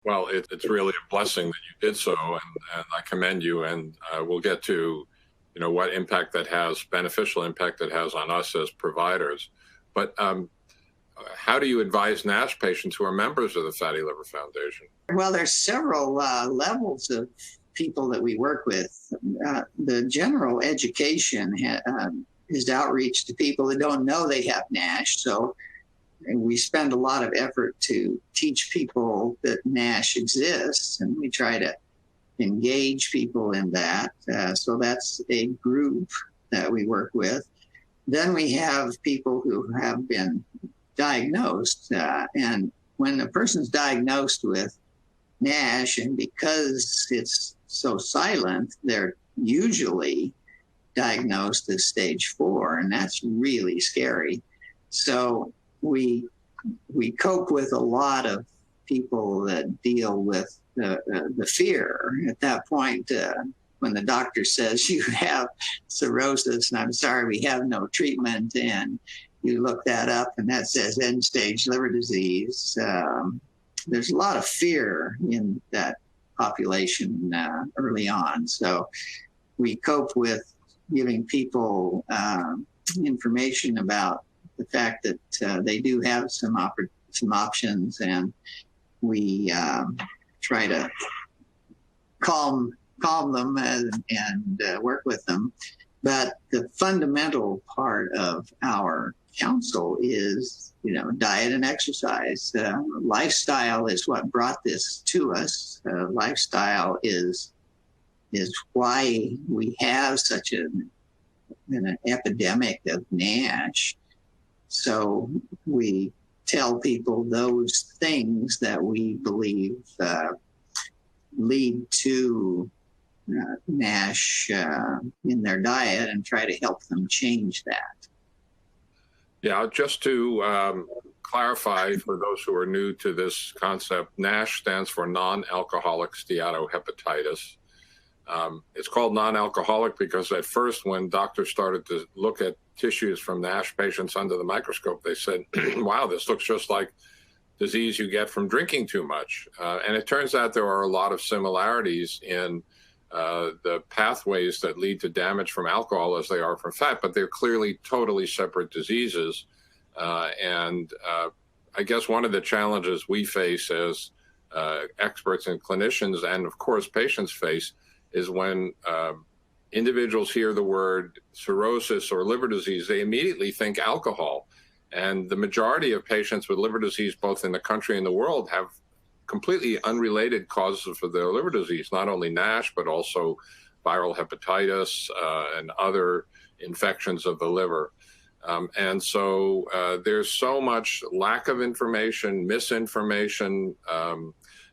Well, it's really a blessing that you did so, and I commend you. And we'll get to, what impact that has, beneficial impact that has on us as providers. But how do you advise NASH patients who are members of the Fatty Liver Foundation? Well, there's several levels of people that we work with. The general education is outreach to people that don't know they have NASH. So we spend a lot of effort to teach people that NASH exists, and we try to engage people in that. So that's a group that we work with. Then we have people who have been diagnosed, and when a person's diagnosed with NASH, and because it's so silent, they're usually diagnosed as stage 4, and that's really scary. So we cope with a lot of people that deal with the fear at that point. When the doctor says you have cirrhosis, and I'm sorry, we have no treatment, and you look that up and that says end-stage liver disease, there's a lot of fear in that population early on. So we cope with giving people information about the fact that they do have some options, and we try to calm them and work with them. But the fundamental part of our counsel is, diet and exercise. Lifestyle is what brought this to us. Lifestyle is why we have such an epidemic of NASH. So we tell people those things that we believe lead to NASH in their diet, and try to help them change that. Yeah, just to clarify for those who are new to this concept, NASH stands for non-alcoholic steatohepatitis. It's called non-alcoholic because at first when doctors started to look at tissues from NASH patients under the microscope, they said, wow, this looks just like disease you get from drinking too much. And it turns out there are a lot of similarities in the pathways that lead to damage from alcohol as they are from fat, but they're clearly totally separate diseases. And I guess one of the challenges we face as experts and clinicians, and of course patients face, is when individuals hear the word cirrhosis or liver disease, they immediately think alcohol. And the majority of patients with liver disease, both in the country and the world, have completely unrelated causes for their liver disease, not only NASH, but also viral hepatitis and other infections of the liver. And so there's so much lack of information, misinformation,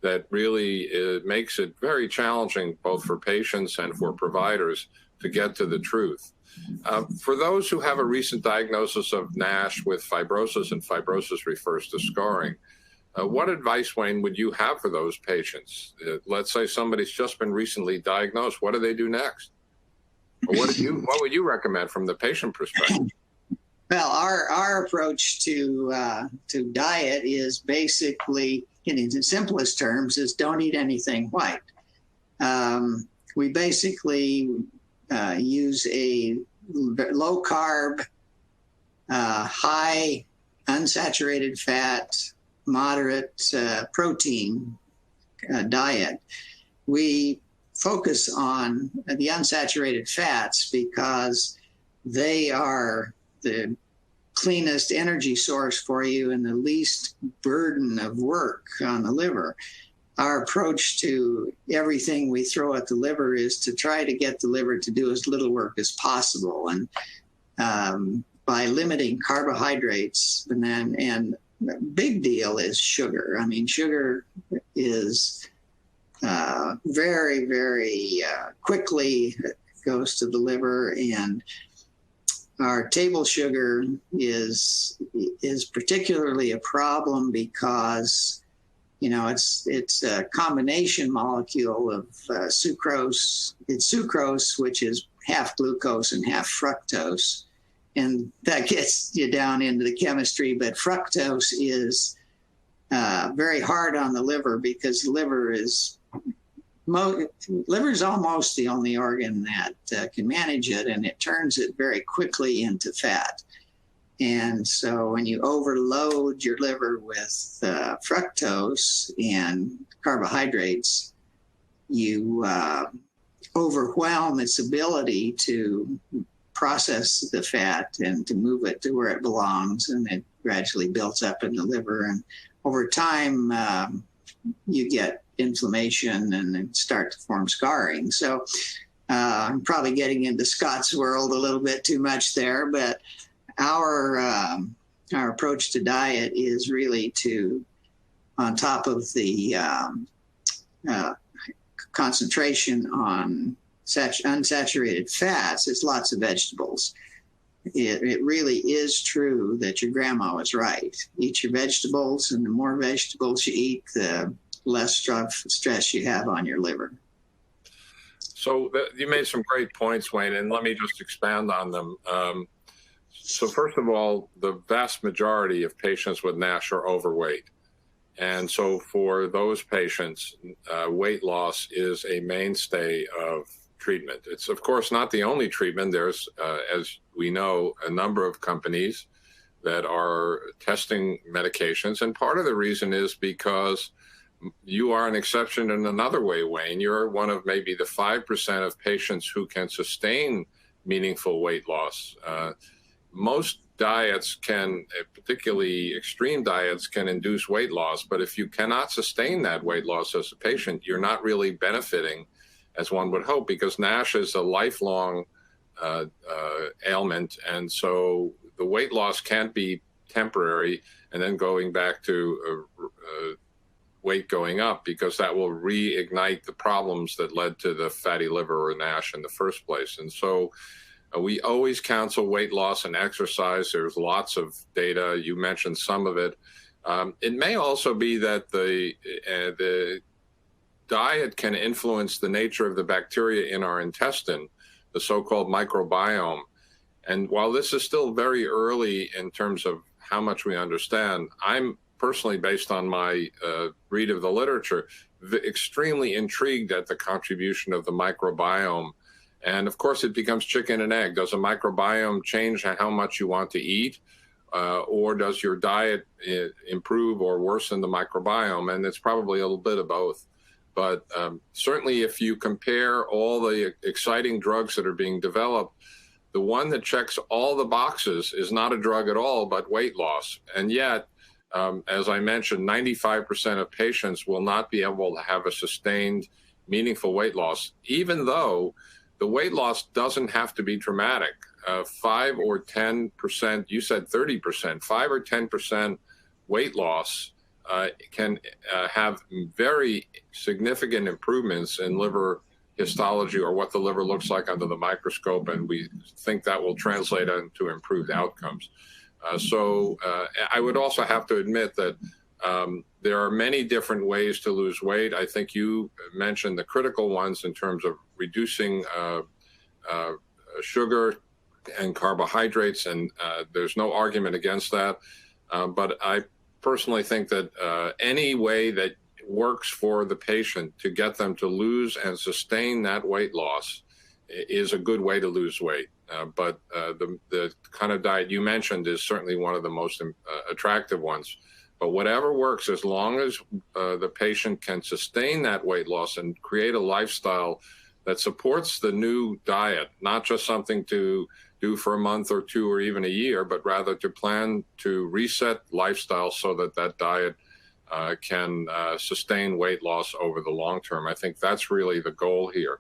that really makes it very challenging both for patients and for providers to get to the truth. For those who have a recent diagnosis of NASH with fibrosis, and fibrosis refers to scarring, what advice, Wayne, would you have for those patients? Let's say somebody's just been recently diagnosed. What do they do next? Or what would you recommend from the patient perspective? Well, our approach to diet is basically, in its simplest terms, is don't eat anything white. We basically use a low carb, high unsaturated fat, moderate protein diet. We focus on the unsaturated fats because they are the cleanest energy source for you and the least burden of work on the liver. Our approach to everything we throw at the liver is to try to get the liver to do as little work as possible. And by limiting carbohydrates, and the big deal is sugar. I mean, sugar is very, very quickly goes to the liver, and our table sugar is particularly a problem because, it's a combination molecule of sucrose. It's sucrose, which is half glucose and half fructose. And that gets you down into the chemistry, but fructose is very hard on the liver, because the liver is almost the only organ that can manage it, and it turns it very quickly into fat. And so when you overload your liver with fructose and carbohydrates, you overwhelm its ability to process the fat and to move it to where it belongs, and it gradually builds up in the liver. And over time, you get inflammation and start to form scarring. So I'm probably getting into Scott's world a little bit too much there, but our approach to diet is really to, on top of the concentration on unsaturated fats, is lots of vegetables. It really is true that your grandma was right. Eat your vegetables, and the more vegetables you eat, the less stress you have on your liver. So you made some great points, Wayne, and let me just expand on them. So first of all, the vast majority of patients with NASH are overweight. And so for those patients, weight loss is a mainstay of treatment. It's, of course, not the only treatment. There's, as we know, a number of companies that are testing medications. And part of the reason is because you are an exception in another way, Wayne. You're one of maybe the 5% of patients who can sustain meaningful weight loss. Most diets can, particularly extreme diets, can induce weight loss. But if you cannot sustain that weight loss as a patient, you're not really benefiting as one would hope, because NASH is a lifelong ailment. And so the weight loss can't be temporary and then going back to weight going up, because that will reignite the problems that led to the fatty liver or NASH in the first place. And so we always counsel weight loss and exercise. There's lots of data. You mentioned some of it. It may also be that the diet can influence the nature of the bacteria in our intestine, the so-called microbiome. And while this is still very early in terms of how much we understand, I'm personally, based on my read of the literature, extremely intrigued at the contribution of the microbiome. And of course, it becomes chicken and egg. Does a microbiome change how much you want to eat? Or does your diet improve or worsen the microbiome? And it's probably a little bit of both. But certainly, if you compare all the exciting drugs that are being developed, the one that checks all the boxes is not a drug at all, but weight loss. And yet, as I mentioned, 95% of patients will not be able to have a sustained, meaningful weight loss, even though the weight loss doesn't have to be dramatic. 5 or 10%, you said 30%, 5 or 10% weight loss can have very significant improvements in liver histology, or what the liver looks like under the microscope, and we think that will translate into improved outcomes. So I would also have to admit that there are many different ways to lose weight. I think you mentioned the critical ones in terms of reducing sugar and carbohydrates, and there's no argument against that. But I personally think that any way that works for the patient to get them to lose and sustain that weight loss is a good way to lose weight. But the kind of diet you mentioned is certainly one of the most attractive ones. But whatever works, as long as the patient can sustain that weight loss and create a lifestyle that supports the new diet, not just something to do for a month or two or even a year, but rather to plan to reset lifestyle so that that diet can sustain weight loss over the long term. I think that's really the goal here.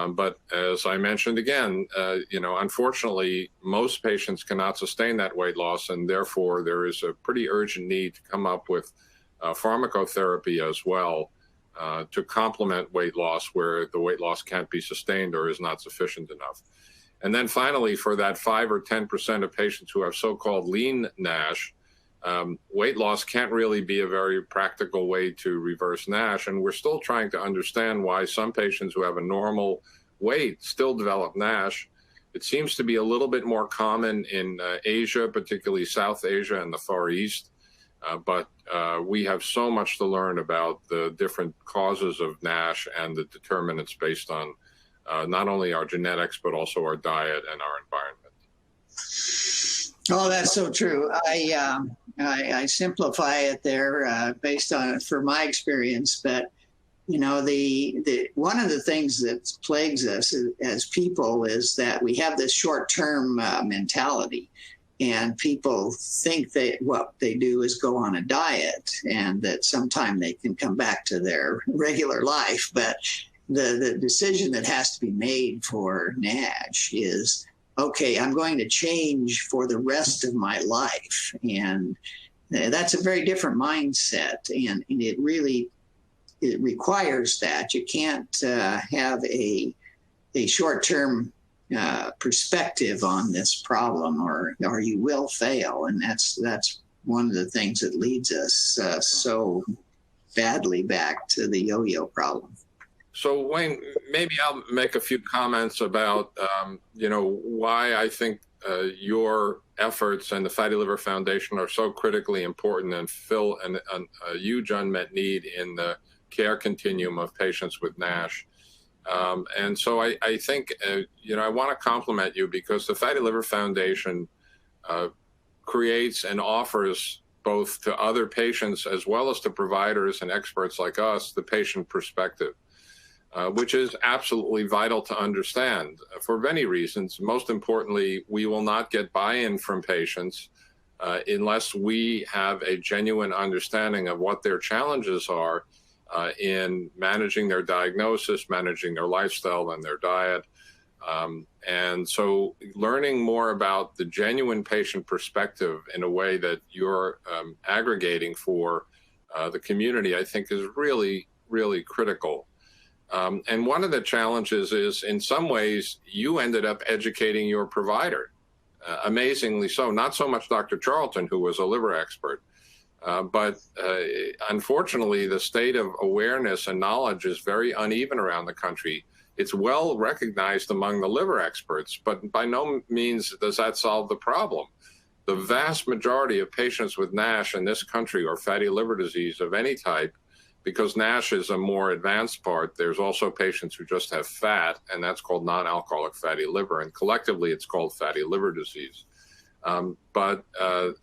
But as I mentioned again, unfortunately, most patients cannot sustain that weight loss, and therefore there is a pretty urgent need to come up with pharmacotherapy as well to complement weight loss where the weight loss can't be sustained or is not sufficient enough. And then finally, for that 5 or 10% of patients who have so-called lean NASH, weight loss can't really be a very practical way to reverse NASH. And we're still trying to understand why some patients who have a normal weight still develop NASH. It seems to be a little bit more common in Asia, particularly South Asia and the Far East. But we have so much to learn about the different causes of NASH and the determinants based on not only our genetics, but also our diet and our environment. Oh, that's so true. I simplify it there based on for my experience, but you know, the one of the things that plagues us as people is that we have this short-term mentality, and people think that what they do is go on a diet, and that sometime they can come back to their regular life. But the decision that has to be made for NASH is, okay, I'm going to change for the rest of my life, and that's a very different mindset, and it requires that. You can't have a short-term perspective on this problem, or you will fail. And that's one of the things that leads us so badly back to the yo-yo problem. So Wayne, maybe I'll make a few comments about, why I think your efforts and the Fatty Liver Foundation are so critically important and fill a huge unmet need in the care continuum of patients with NASH. And so I think, I want to compliment you, because the Fatty Liver Foundation creates and offers both to other patients as well as to providers and experts like us the patient perspective, which is absolutely vital to understand for many reasons. Most importantly, we will not get buy-in from patients unless we have a genuine understanding of what their challenges are in managing their diagnosis, managing their lifestyle and their diet. And so learning more about the genuine patient perspective in a way that you're aggregating for the community, I think is really, really critical. And one of the challenges is, in some ways, you ended up educating your provider, amazingly so. Not so much Dr. Charlton, who was a liver expert, but unfortunately, the state of awareness and knowledge is very uneven around the country. It's well recognized among the liver experts, but by no means does that solve the problem. The vast majority of patients with NASH in this country, or fatty liver disease of any type, because NASH is a more advanced part, there's also patients who just have fat, and that's called non-alcoholic fatty liver, and collectively it's called fatty liver disease. But the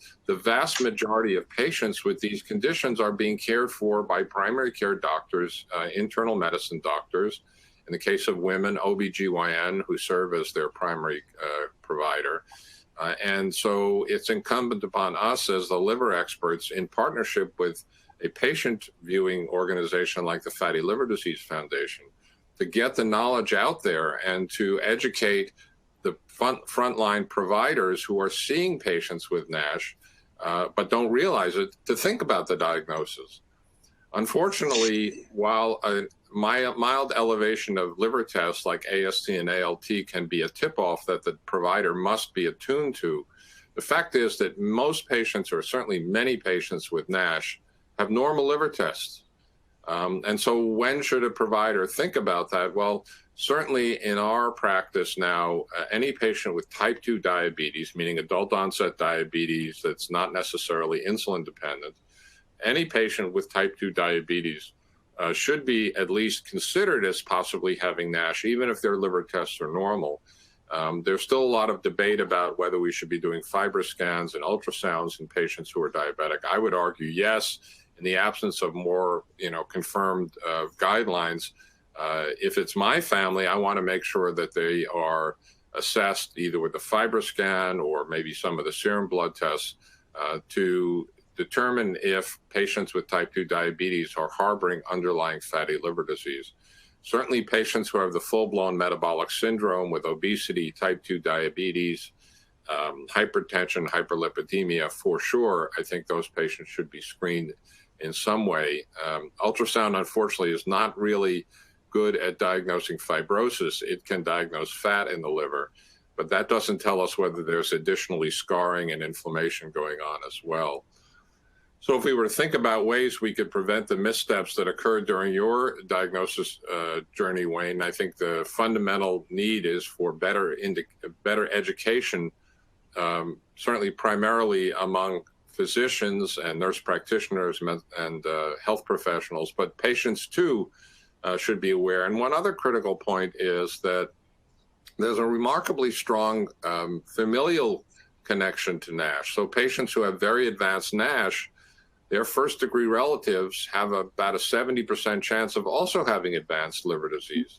vast majority of patients with these conditions are being cared for by primary care doctors, internal medicine doctors. In the case of women, OBGYN, who serve as their primary provider. And so it's incumbent upon us as the liver experts, in partnership with a patient viewing organization like the Fatty Liver Disease Foundation, to get the knowledge out there and to educate the frontline providers who are seeing patients with NASH, but don't realize it, to think about the diagnosis. Unfortunately, while a mild elevation of liver tests like AST and ALT can be a tip-off that the provider must be attuned to, the fact is that most patients, or certainly many patients with NASH, have normal liver tests. And so when should a provider think about that? Well, certainly in our practice now, any patient with type 2 diabetes, meaning adult onset diabetes that's not necessarily insulin dependent, any patient with type 2 diabetes should be at least considered as possibly having NASH, even if their liver tests are normal. There's still a lot of debate about whether we should be doing fibroscans and ultrasounds in patients who are diabetic. I would argue yes, in the absence of more, confirmed guidelines. If it's my family, I want to make sure that they are assessed either with the fibroscan or maybe some of the serum blood tests to determine if patients with type 2 diabetes are harboring underlying fatty liver disease. Certainly patients who have the full-blown metabolic syndrome with obesity, type 2 diabetes, hypertension, hyperlipidemia, for sure, I think those patients should be screened in some way. Ultrasound, unfortunately, is not really good at diagnosing fibrosis. It can diagnose fat in the liver, but that doesn't tell us whether there's additionally scarring and inflammation going on as well. So if we were to think about ways we could prevent the missteps that occurred during your diagnosis journey, Wayne, I think the fundamental need is for better education, certainly primarily among physicians and nurse practitioners and health professionals, but patients too should be aware. And one other critical point is that there's a remarkably strong familial connection to NASH. So patients who have very advanced NASH, their first-degree relatives have about a 70% chance of also having advanced liver disease.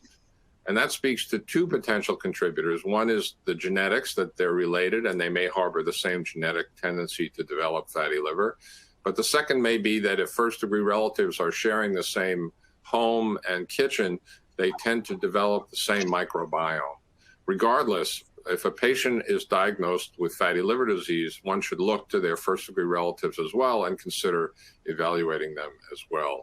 And that speaks to two potential contributors. One is the genetics, that they're related and they may harbor the same genetic tendency to develop fatty liver. But the second may be that if first-degree relatives are sharing the same home and kitchen, they tend to develop the same microbiome. Regardless, if a patient is diagnosed with fatty liver disease, one should look to their first-degree relatives as well and consider evaluating them as well.